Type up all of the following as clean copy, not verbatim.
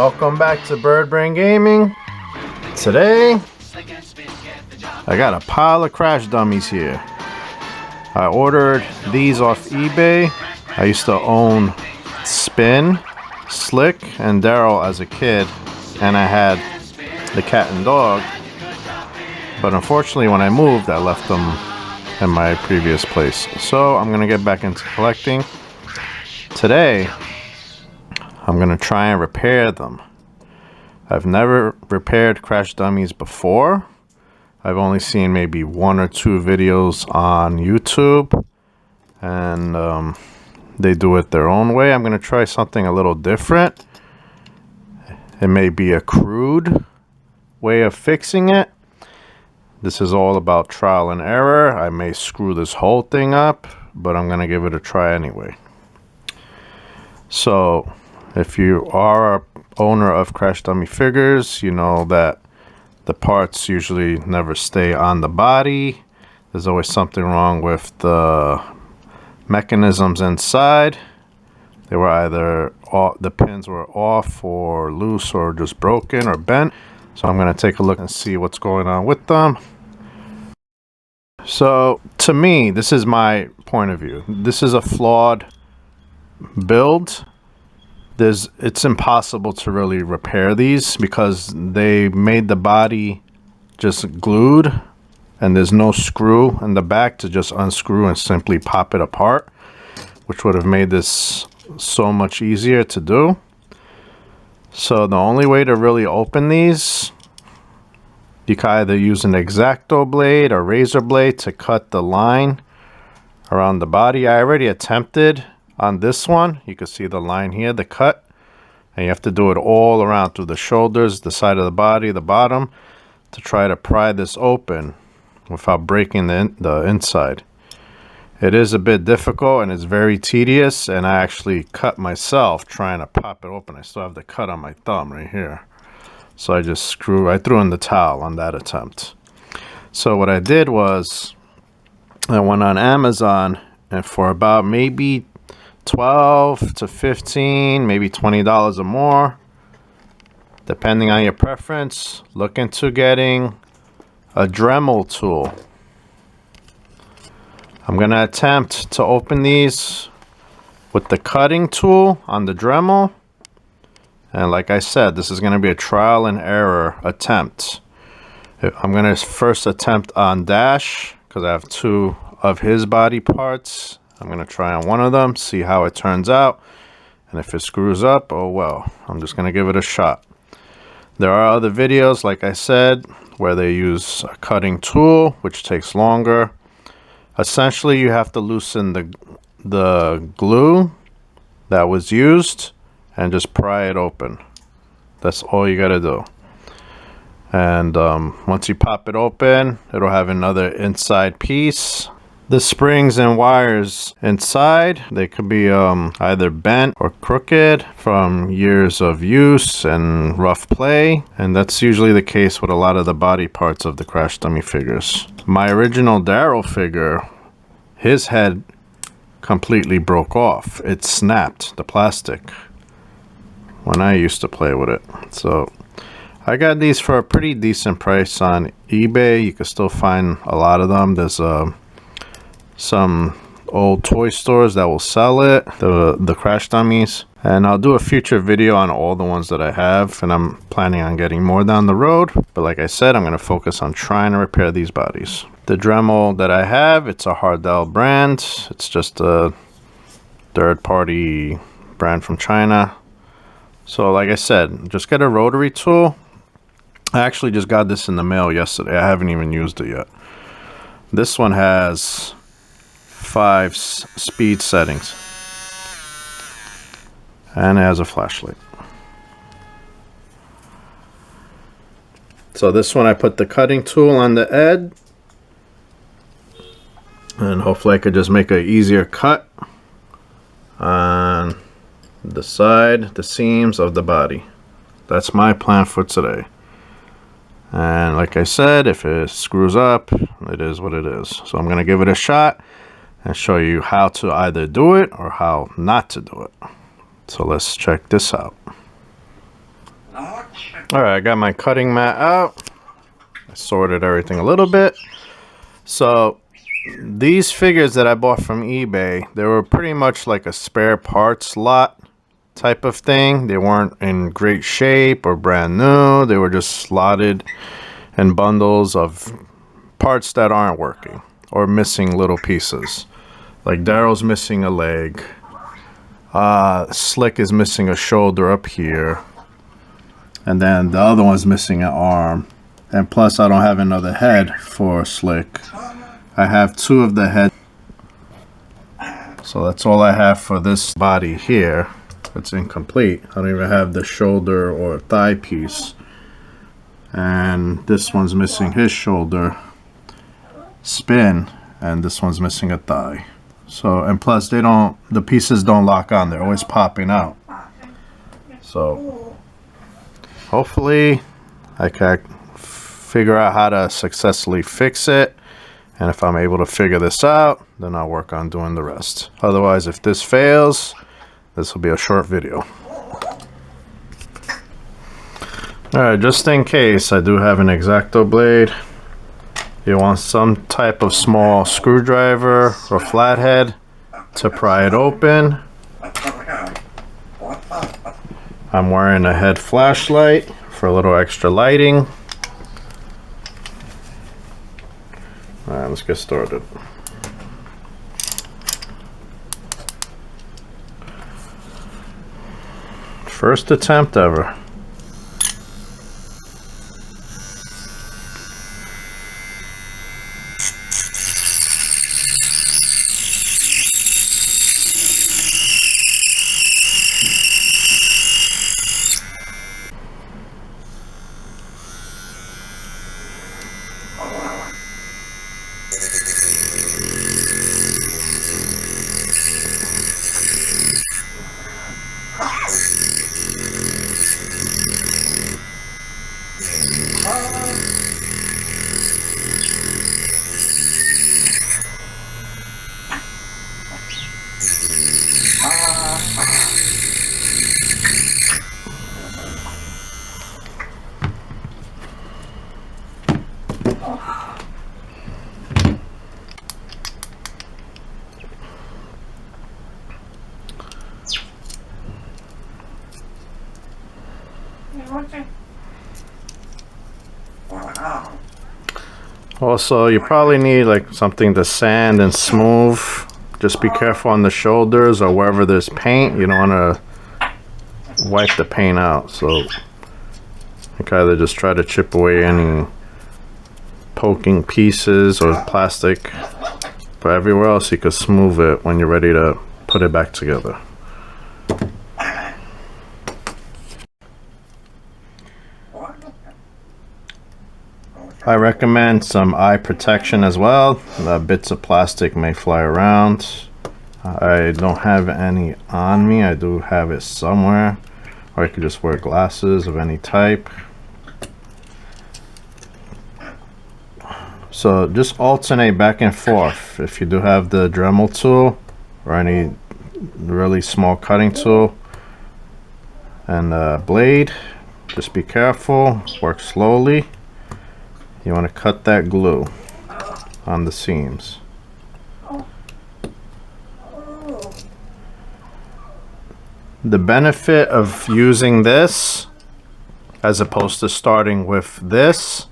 Welcome back to Bird Brain Gaming. Today, I got a pile of crash dummies here. I ordered these off eBay. I used to own Spin, Slick, and Daryl as a kid, and I had the cat and dog. But unfortunately, when I moved, I left them in my previous place. So I'm gonna get back into collecting. Today, I'm gonna try and repair them. I've never repaired crash dummies before. I've only seen maybe one or two videos on YouTube, and they do it their own way. I'm gonna try something a little different. It may be a crude way of fixing it. This is all about trial and error. I may screw this whole thing up, but I'm gonna give it a try anyway. So if you are a owner of crash dummy figures, you know that the parts usually never stay on the body. There's always something wrong with the mechanisms inside. They were either the pins were off or loose or just broken or bent. So I'm going to take a look and see what's going on with them. So to me, this is my point of view. This is a flawed build. It's impossible to really repair these because they made the body just glued and there's no screw in the back to just unscrew and simply pop it apart, which would have made this so much easier to do. So the only way to really open these, you can either use an X-Acto blade or razor blade to cut the line around the body. I already attempted on this one. You can see the line here, the cut, and you have to do it all around through the shoulders, the side of the body, the bottom, to try to pry this open without breaking the inside. It is a bit difficult and it's very tedious, and I actually cut myself trying to pop it open. I still have the cut on my thumb right here. So I threw in the towel on that attempt. So what I did was I went on Amazon, and for about maybe $12 to $15, maybe $20 or more, depending on your preference, look into getting a Dremel tool. I'm going to attempt to open these with the cutting tool on the Dremel. And like I said, this is going to be a trial and error attempt. I'm going to first attempt on Dash because I have two of his body parts. I'm going to try on one of them, see how it turns out. And if it screws up, oh well, I'm just going to give it a shot. There are other videos, like I said, where they use a cutting tool, which takes longer. Essentially, you have to loosen the glue that was used and just pry it open. That's all you got to do. And once you pop it open, it'll have another inside piece. The springs and wires inside, they could be either bent or crooked from years of use and rough play. And that's usually the case with a lot of the body parts of the crash dummy figures. My original Daryl figure, his head completely broke off. It snapped, the plastic, when I used to play with it. So I got these for a pretty decent price on eBay. You can still find a lot of them. There's some old toy stores that will sell it, the crash dummies, and I'll do a future video on all the ones that I have, and I'm planning on getting more down the road. But like I said, I'm going to focus on trying to repair these bodies. The Dremel that I have, it's a Hardell brand. It's just a third-party brand from China. So like I said, just get a rotary tool. I actually just got this in the mail yesterday. I haven't even used it yet. This one has 5 speed settings, and it has a flashlight. So this one, I put the cutting tool on the edge, and hopefully I could just make an easier cut on the side, the seams of the body. That's my plan for today. And like I said, if it screws up, it is what it is. So I'm going to give it a shot and show you how to either do it or how not to do it. So let's check this out. All right, I got my cutting mat out. I sorted everything a little bit. So these figures that I bought from eBay, they were pretty much like a spare parts lot type of thing. They weren't in great shape or brand new. They were just slotted in bundles of parts that aren't working or missing little pieces. Like Daryl's missing a leg. Slick is missing a shoulder up here. And then the other one's missing an arm. And plus I don't have another head for Slick. I have two of the heads. So that's all I have for this body here. It's incomplete. I don't even have the shoulder or thigh piece. And this one's missing his shoulder spin, and this one's missing a thigh. So, and plus the pieces don't lock on. They're always popping out. So hopefully I can figure out how to successfully fix it. And if I'm able to figure this out, then I'll work on doing the rest. Otherwise, if this fails, this will be a short video. Alright, just in case, I do have an X-Acto blade. You want some type of small screwdriver or flathead to pry it open. I'm wearing a head flashlight for a little extra lighting. Alright, let's get started. First attempt ever. Also, you probably need like something to sand and smooth. Just be careful on the shoulders or wherever there's paint. You don't want to wipe the paint out. So you can either just try to chip away any poking pieces or plastic, but everywhere else you can smooth it when you're ready to put it back together. I recommend some eye protection as well. Bits of plastic may fly around. I don't have any on me. I do have it somewhere. Or I could just wear glasses of any type. So just alternate back and forth. If you do have the Dremel tool or any really small cutting tool and blade, just be careful, work slowly. You want to cut that glue on the seams. The benefit of using this as opposed to starting with this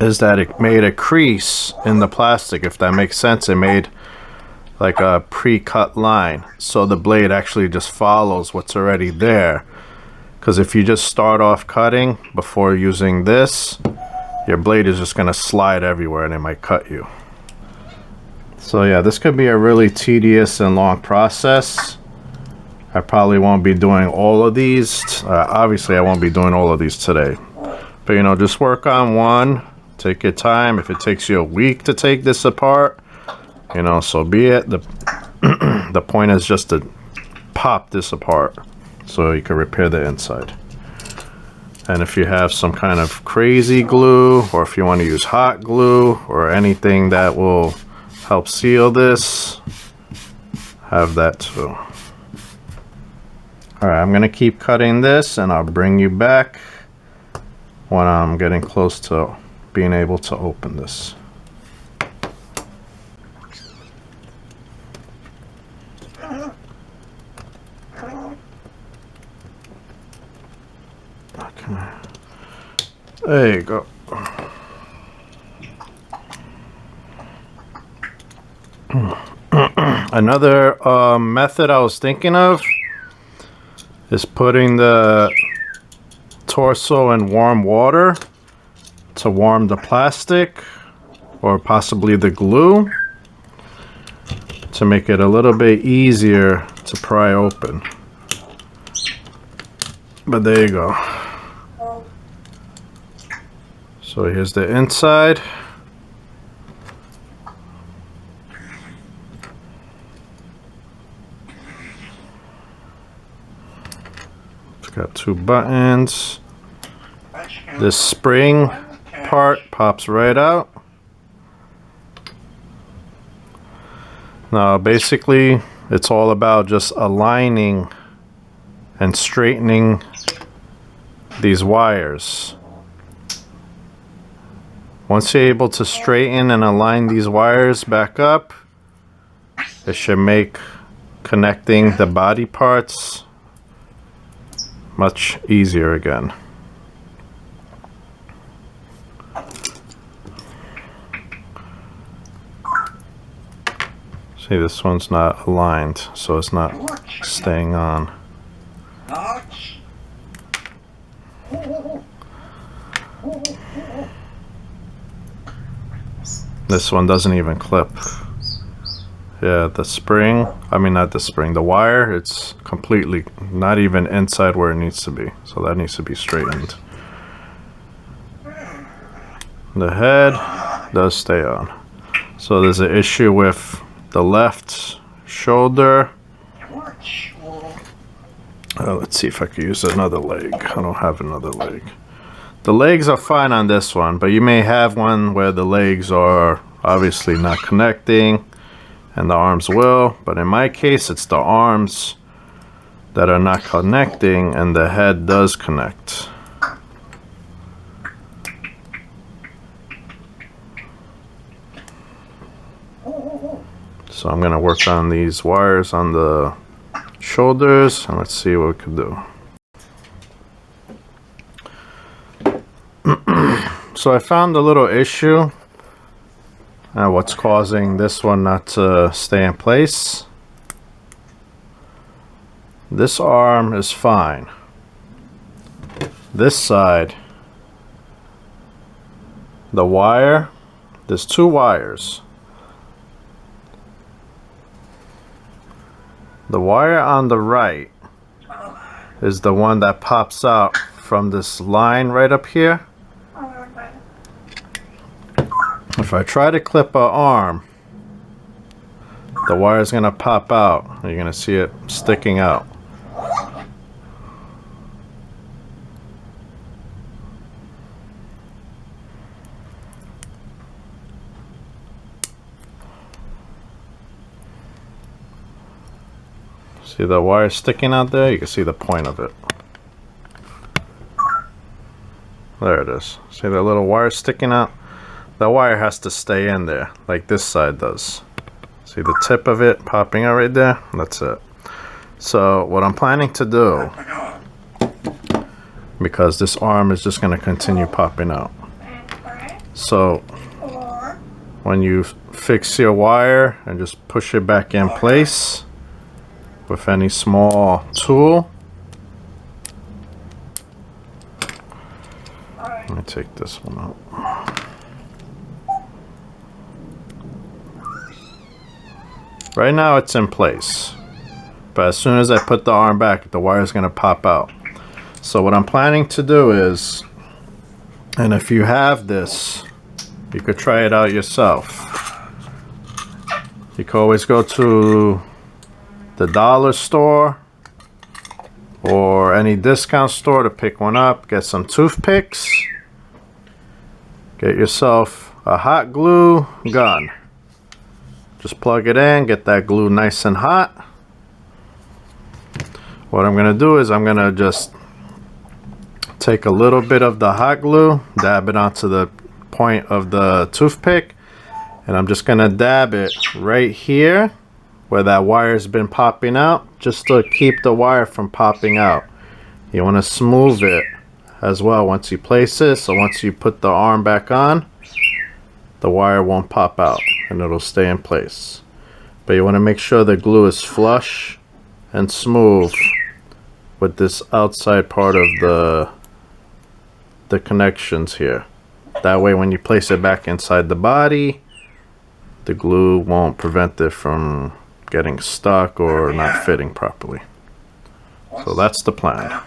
is that it made a crease in the plastic, if that makes sense. It made like a pre-cut line, so the blade actually just follows what's already there. Because if you just start off cutting before using this, your blade is just going to slide everywhere and it might cut you. So yeah, this could be a really tedious and long process. I probably won't be doing all of these. Obviously I won't be doing all of these today. But you know, just work on one. Take your time. If it takes you a week to take this apart, you know, so be it. The point is just to pop this apart so you can repair the inside. And if you have some kind of crazy glue, or if you want to use hot glue or anything that will help seal this, have that too. Alright, I'm gonna keep cutting this and I'll bring you back when I'm getting close to being able to open this. Okay. There you go. Another method I was thinking of is putting the torso in warm water to warm the plastic or possibly the glue to make it a little bit easier to pry open. But there you go. So here's the inside. It's got two buttons. This spring part pops right out. Now basically it's all about just aligning and straightening these wires. Once you're able to straighten and align these wires back up, it should make connecting the body parts much easier again. See, this one's not aligned, so it's not staying on. This one doesn't even clip. Yeah, the spring, I mean not the spring, the wire, it's completely not even inside where it needs to be. So that needs to be straightened. The head does stay on. So there's an issue with the left shoulder. Let's see if I can use another leg. I don't have another leg. The legs are fine on this one, but you may have one where the legs are obviously not connecting and the arms will, but in my case it's the arms that are not connecting and the head does connect. So I'm going to work on these wires on the shoulders and let's see what we can do. So I found a little issue. What's causing this one not to stay in place? This arm is fine. This side, the wire, there's two wires. The wire on the right is the one that pops out from this line right up here. If I try to clip an arm, the wire is going to pop out. You're going to see it sticking out. See the wire sticking out there? You can see the point of it. There it is. See the little wire sticking out? The wire has to stay in there, like this side does. See the tip of it popping out right there? That's it. So what I'm planning to do, because this arm is just going to continue popping out. So when you fix your wire and just push it back in place with any small tool. Let me take this one out. Right now it's in place, but as soon as I put the arm back, the wire is going to pop out. So what I'm planning to do is, and if you have this, you could try it out yourself. You can always go to the dollar store or any discount store to pick one up. Get some toothpicks. Get yourself a hot glue gun. Just plug it in, get that glue nice and hot. What I'm gonna do is I'm gonna just take a little bit of the hot glue, dab it onto the point of the toothpick, and I'm just gonna dab it right here where that wire's been popping out, just to keep the wire from popping out. You want to smooth it as well once you place it, so once you put the arm back on, the wire won't pop out and it'll stay in place. But you want to make sure the glue is flush and smooth with this outside part of the connections here. That way when you place it back inside the body, the glue won't prevent it from getting stuck or not fitting properly. So that's the plan.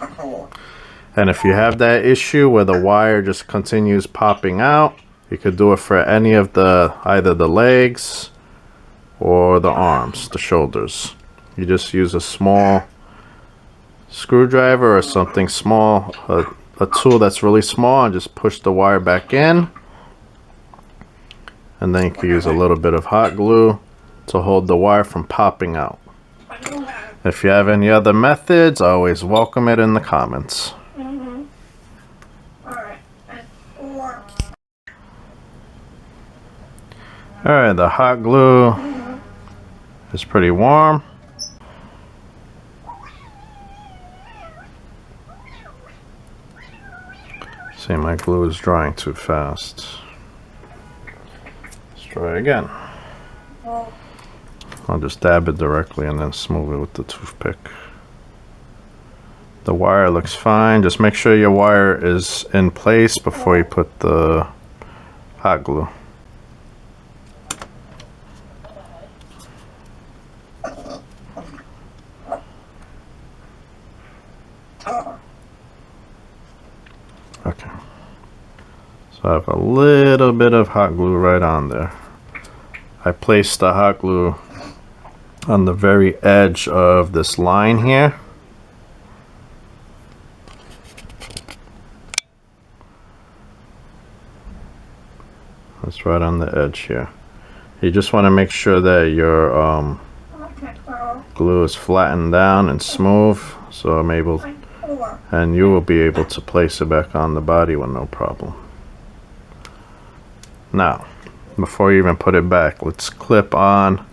And if you have that issue where the wire just continues popping out, you could do it for any of the, either the legs or the arms, the shoulders. You just use a small screwdriver or something small, a tool that's really small, and just push the wire back in. And then you can use a little bit of hot glue to hold the wire from popping out. If you have any other methods, I always welcome it in the comments. Alright, the hot glue is pretty warm. See, my glue is drying too fast. Let's try again. I'll just dab it directly and then smooth it with the toothpick. The wire looks fine. Just make sure your wire is in place before you put the hot glue. Okay. So I have a little bit of hot glue right on there. I placed the hot glue on the very edge of this line here. That's right on the edge here. You just want to make sure that your glue is flattened down and smooth, so I'm able, and you will be able to place it back on the body with no problem. Now, before you even put it back, let's clip on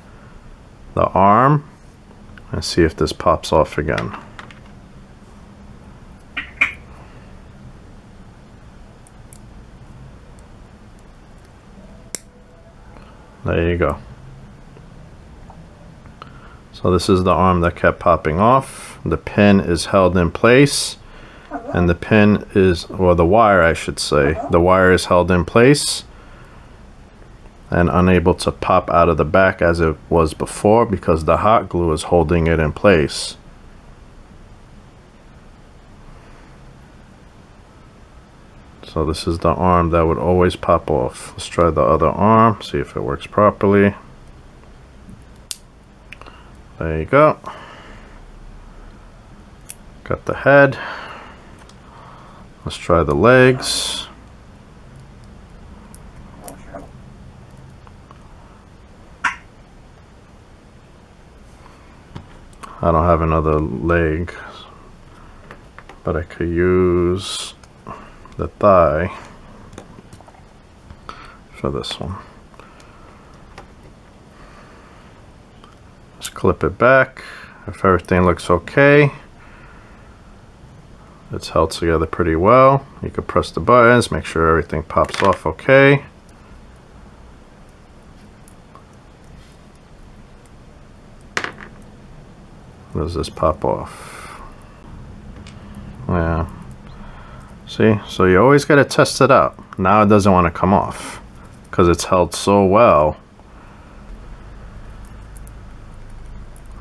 the arm and see if this pops off again. There you go. So this is the arm that kept popping off. The pin is held in place, and the pin is, or the wire I should say, the wire is held in place and unable to pop out of the back as it was before because the hot glue is holding it in place. So this is the arm that would always pop off. Let's try the other arm, see if it works properly. There you go. Got the head. Let's try the legs. I don't have another leg, but I could use the thigh for this one. Just clip it back. If everything looks okay, it's held together pretty well. You can press the buttons, make sure everything pops off okay. Does this pop off? Yeah. See? So you always got to test it out. Now it doesn't want to come off because it's held so well.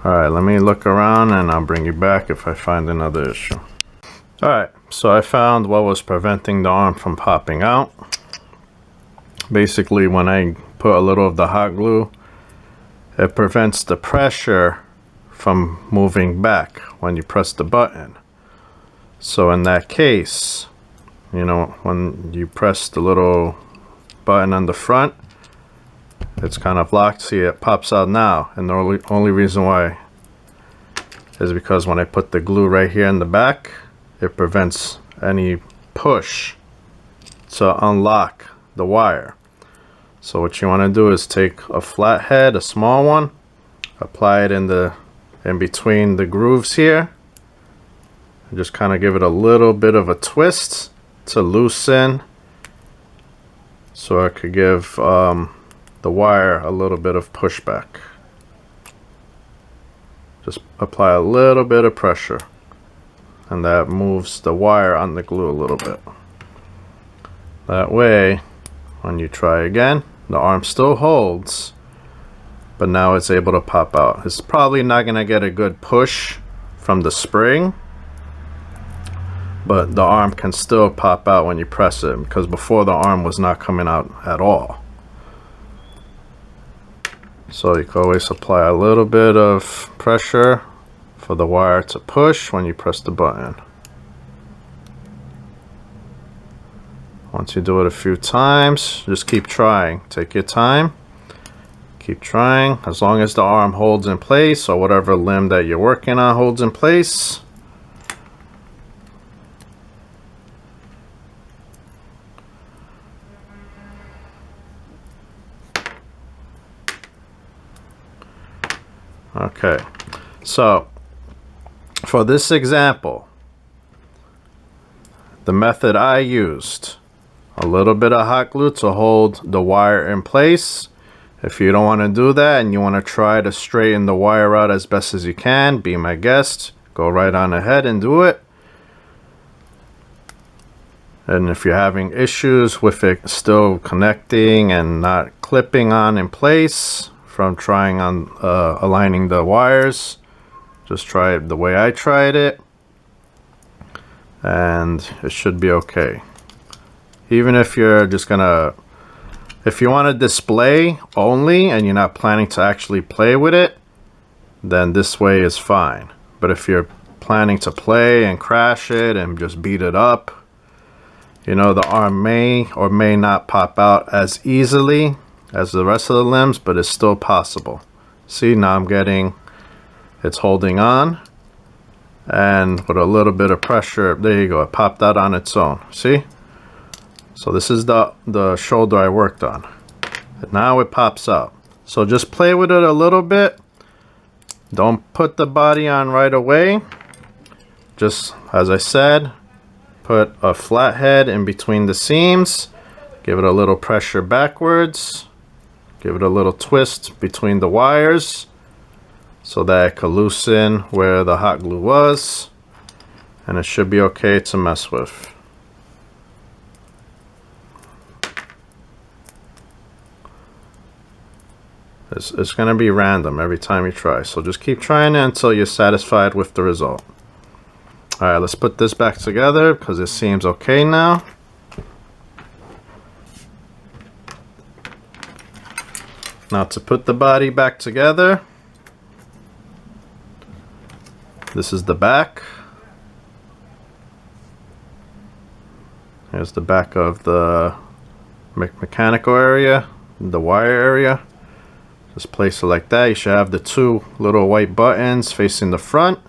Alright, let me look around and I'll bring you back if I find another issue. Alright, so I found what was preventing the arm from popping out. Basically, when I put a little of the hot glue, it prevents the pressure from moving back when you press the button. So in that case, you know, when you press the little button on the front, it's kind of locked. See, it pops out now, and the only reason why is because when I put the glue right here in the back, it prevents any push to unlock the wire. So what you want to do is take a flat head, a small one, apply it in between the grooves here, and just kind of give it a little bit of a twist to loosen, so I could give the wire a little bit of pushback. Just apply a little bit of pressure, and that moves the wire on the glue a little bit. That way, when you try again, the arm still holds, but now it's able to pop out. It's probably not going to get a good push from the spring, but the arm can still pop out when you press it, because before the arm was not coming out at all. So you can always apply a little bit of pressure for the wire to push when you press the button. Once you do it a few times, just keep trying. Take your time. Keep trying. As long as the arm holds in place, or whatever limb that you're working on holds in place. Okay, so for this example, the method I used, a little bit of hot glue to hold the wire in place. If you don't want to do that and you want to try to straighten the wire out as best as you can, be my guest, go right on ahead and do it. And if you're having issues with it still connecting and not clipping on in place from trying on aligning the wires, just try it the way I tried it, and it should be okay. Even if you're just gonna, if you want to display only and you're not planning to actually play with it, then this way is fine. But if you're planning to play and crash it and just beat it up, you know, the arm may or may not pop out as easily as the rest of the limbs, but it's still possible. See, now I'm getting, it's holding on, and with a little bit of pressure, there you go, it popped out on its own. See? So this is the shoulder I worked on. And now it pops out. So just play with it a little bit. Don't put the body on right away. Just, as I said, put a flat head in between the seams. Give it a little pressure backwards. Give it a little twist between the wires so that it can loosen where the hot glue was, and it should be okay to mess with. It's going to be random every time you try, so just keep trying it until you're satisfied with the result. Alright, let's put this back together because it seems okay now. Now to put the body back together, this is the back. Here's the back of the mechanical area, the wire area. Just place it like that. You should have the two little white buttons facing the front.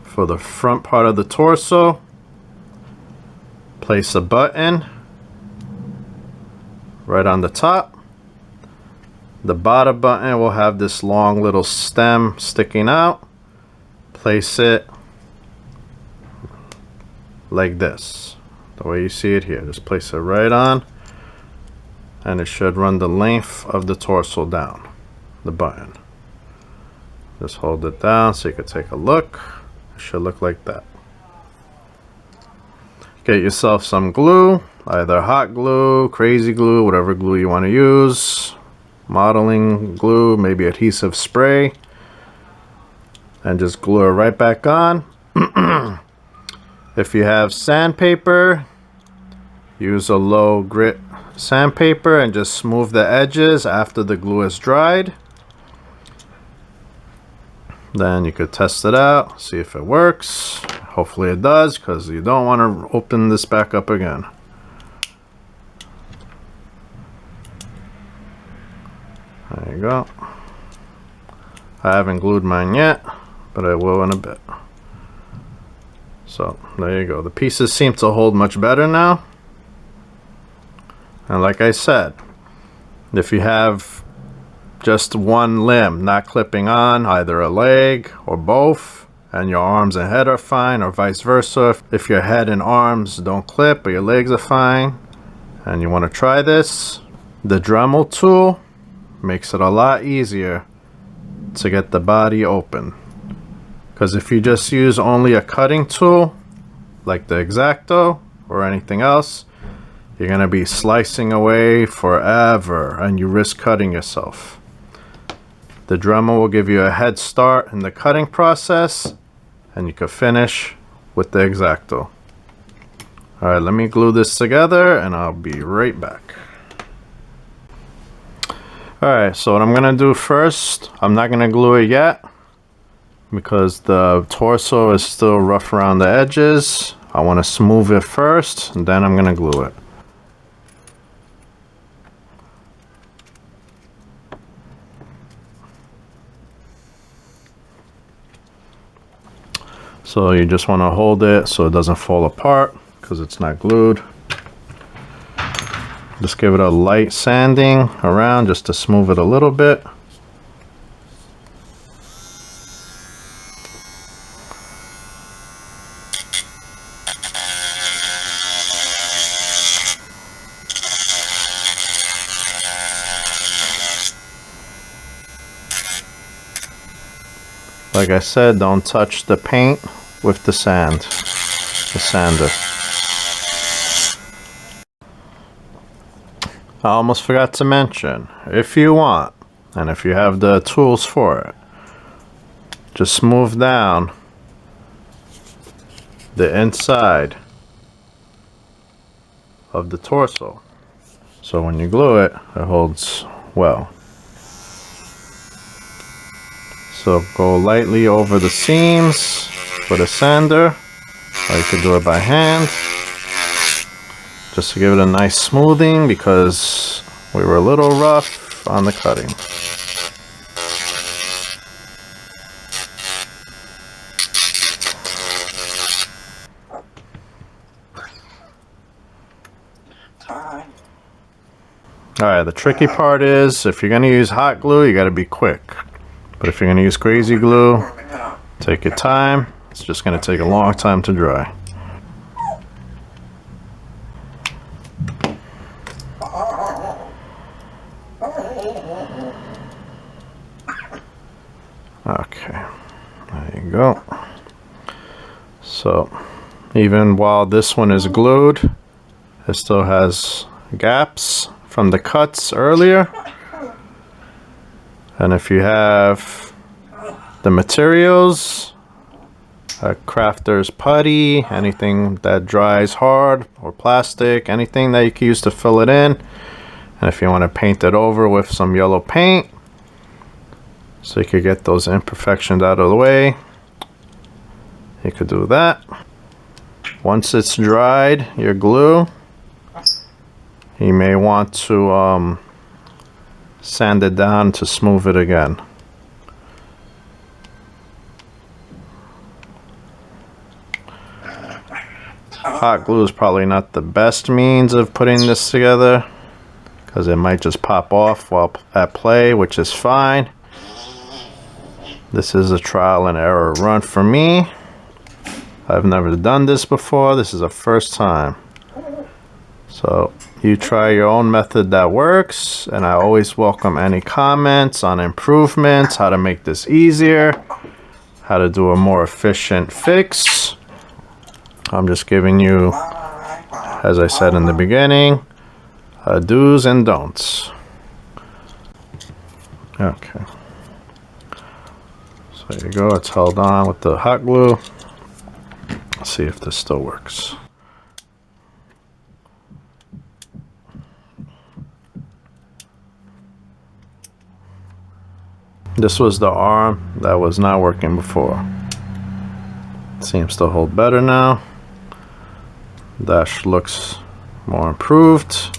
For the front part of the torso, place a button right on the top. The bottom button will have this long little stem sticking out. Place it like this, the way you see it here. Just place it right on, and it should run the length of the torso down, the button. Just hold it down so you can take a look. It should look like that. Get yourself some glue, either hot glue, crazy glue, whatever glue you want to use, modeling glue, maybe adhesive spray, and just glue it right back on. If you have sandpaper, use a low grit sandpaper and just smooth the edges after the glue is dried. Then you could test it out, see if it works. Hopefully it does, because you don't want to open this back up again. There you go. I haven't glued mine yet, but I will in a bit. So there you go. The pieces seem to hold much better now. And like I said, if you have just one limb not clipping on, either a leg or both, and your arms and head are fine, or vice versa, if your head and arms don't clip but your legs are fine, and you want to try this, the Dremel tool makes it a lot easier to get the body open. Because if you just use only a cutting tool like the X-Acto or anything else, you're going to be slicing away forever and you risk cutting yourself. The Dremel will give you a head start in the cutting process, and you can finish with the X-Acto. Alright, let me glue this together and I'll be right back. Alright, so what I'm going to do first, I'm not going to glue it yet because the torso is still rough around the edges. I want to smooth it first and then I'm going to glue it. So you just want to hold it so it doesn't fall apart because it's not glued. Just give it a light sanding around just to smooth it a little bit. Like I said, don't touch the paint with the sand, the sander. I almost forgot to mention, if you want, and if you have the tools for it, just smooth down the inside of the torso. So when you glue it, it holds well. So go lightly over the seams with a sander, or you could do it by hand, just to give it a nice smoothing because we were a little rough on the cutting. Alright, the tricky part is if you're going to use hot glue, you got to be quick. But if you're going to use crazy glue, take your time. It's just going to take a long time to dry. Okay, there you go. So even while this one is glued, it still has gaps from the cuts earlier. And if you have the materials, a crafter's putty, anything that dries hard, or plastic, anything that you can use to fill it in. And if you want to paint it over with some yellow paint, so you could get those imperfections out of the way, you could do that. Once it's dried, your glue, you may want to sand it down to smooth it again. Hot glue is probably not the best means of putting this together because it might just pop off while at play, which is fine. This is a trial and error run for me. I've never done this before. This is a first time. So you try your own method that works, and I always welcome any comments on improvements, how to make this easier, how to do a more efficient fix. I'm just giving you, as I said in the beginning, do's and don'ts. Okay. So there you go, it's held on with the hot glue. Let's see if this still works. This was the arm that was not working before. Seems to hold better now. Dash looks more improved.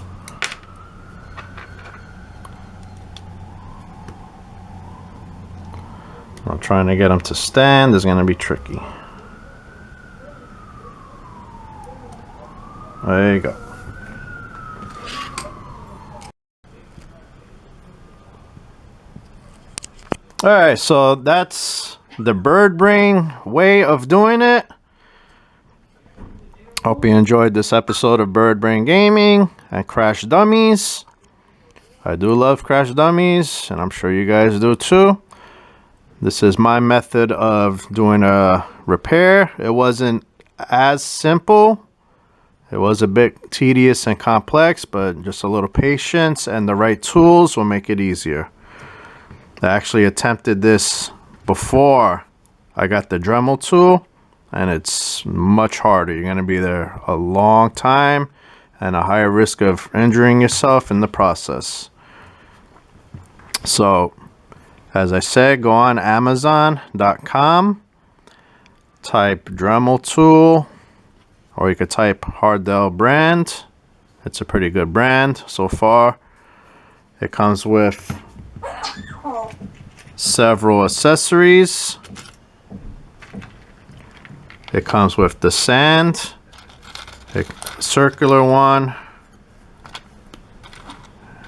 I'm trying to get them to stand is going to be tricky. There you go. Alright, so that's the bird brain way of doing it. Hope you enjoyed this episode of Bird Brain Gaming and Crash Dummies. I do love Crash Dummies, and I'm sure you guys do too. This is my method of doing a repair. It wasn't as simple. It was a bit tedious and complex, but just a little patience and the right tools will make it easier. I actually attempted this before I got the Dremel tool, and it's much harder. You're going to be there a long time and a higher risk of injuring yourself in the process. So, as I said, go on Amazon.com, type Dremel tool, or you could type Hardell brand. It's a pretty good brand so far. It comes with several accessories. It comes with the sand, a circular one,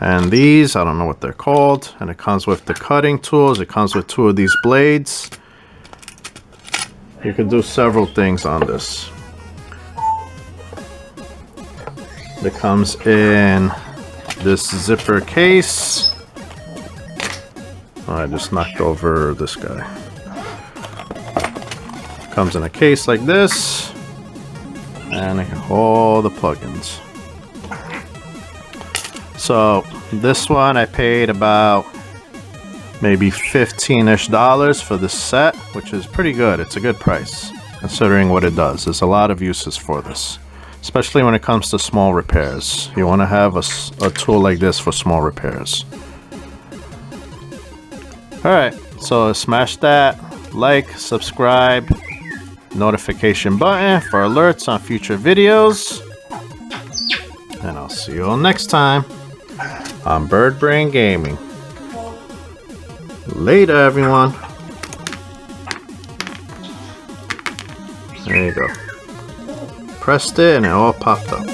and these, I don't know what they're called. And it comes with the cutting tools. It comes with 2 of these blades. You can do several things on this. It comes in this zipper case. Oh, I just knocked over this guy. Comes in a case like this, and it can hold the plugins. So this one I paid about maybe $15-ish for this set, which is pretty good. It's a good price considering what it does. There's a lot of uses for this, especially when it comes to small repairs. You want to have a tool like this for small repairs. Alright, so smash that like, subscribe, notification button for alerts on future videos. And I'll see you all next time on Bird Brain Gaming. Later, everyone. There you go. Pressed it and it all popped up.